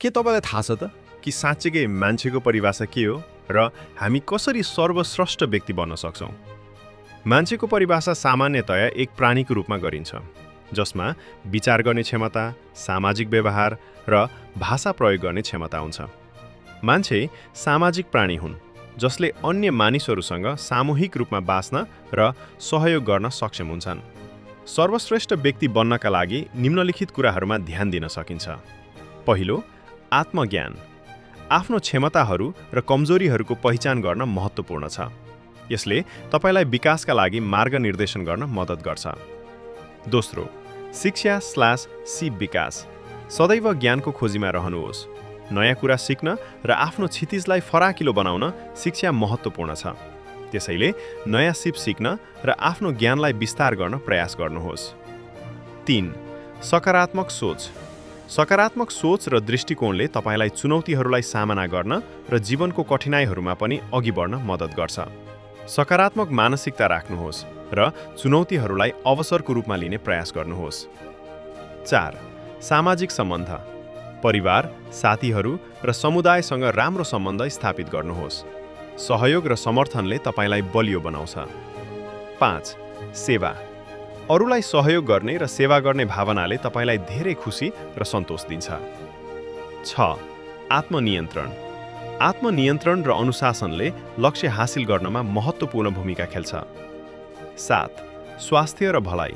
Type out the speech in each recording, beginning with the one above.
के तपाईँलाई थाहा छ त कि साँच्चीकै मान्छेको परिभाषा के हो र हामी कसरी सर्वश्रेष्ठ व्यक्ति बन्न सक्छौँ? मान्छेको परिभाषा सामान्यतया एक प्राणीको रूपमा गरिन्छ, जसमा विचार गर्ने क्षमता, सामाजिक व्यवहार र भाषा प्रयोग गर्ने क्षमता हुन्छ। मान्छे सामाजिक प्राणी हुन् जसले अन्य मानिसहरूसँग सामूहिक रूपमा बाँच्न र सहयोग गर्न सक्षम हुन्छन्। सर्वश्रेष्ठ व्यक्ति बन्नका लागि निम्नलिखित कुराहरूमा ध्यान दिन सकिन्छ। पहिलो, आत्मज्ञान। आफ्नो क्षमताहरू र कमजोरीहरूको पहिचान गर्न महत्त्वपूर्ण छ। यसले तपाईँलाई विकासका लागि मार्गनिर्देशन गर्न मद्दत गर्छ। दोस्रो, शिक्षा/सिप विकास। सदैव ज्ञानको खोजीमा रहनुहोस्। नयाँ कुरा सिक्न र आफ्नो क्षितिजलाई फराकिलो बनाउन शिक्षा महत्त्वपूर्ण छ। त्यसैले नयाँ सिप सिक्न र आफ्नो ज्ञानलाई विस्तार गर्न प्रयास गर्नुहोस्। 3. सकारात्मक सोच। सकारात्मक सोच र दृष्टिकोणले तपाईँलाई चुनौतीहरूलाई सामना गर्न र जीवनको कठिनाइहरूमा पनि अघि बढ्न मद्दत गर्छ। सकारात्मक मानसिकता राख्नुहोस् र चुनौतीहरूलाई अवसरको रूपमा लिने प्रयास गर्नुहोस्। 4. सामाजिक सम्बन्ध। परिवार, साथीहरू र समुदायसँग राम्रो सम्बन्ध स्थापित गर्नुहोस्। सहयोग र समर्थनले तपाईँलाई बलियो बनाउँछ। 5. सेवा। अरूलाई सहयोग गर्ने र सेवा गर्ने भावनाले तपाईँलाई धेरै खुसी र सन्तोष दिन्छ। 6. आत्मनियन्त्रण। आत्मनियन्त्रण र अनुशासनले लक्ष्य हासिल गर्नमा महत्त्वपूर्ण भूमिका खेल्छ। 7. स्वास्थ्य र भलाइ।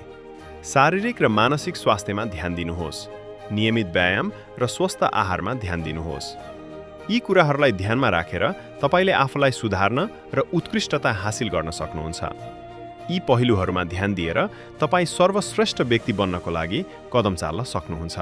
शारीरिक र मानसिक स्वास्थ्यमा ध्यान दिनुहोस्। नियमित व्यायाम र स्वस्थ आहारमा ध्यान दिनुहोस्। यी कुराहरूलाई ध्यानमा राखेर तपाईँले आफूलाई सुधार्न र उत्कृष्टता हासिल गर्न सक्नुहुन्छ। यी पहलुहरूमा ध्यान दिएर तपाईँ सर्वश्रेष्ठ व्यक्ति बन्नको लागि कदम चाल्न सक्नुहुन्छ।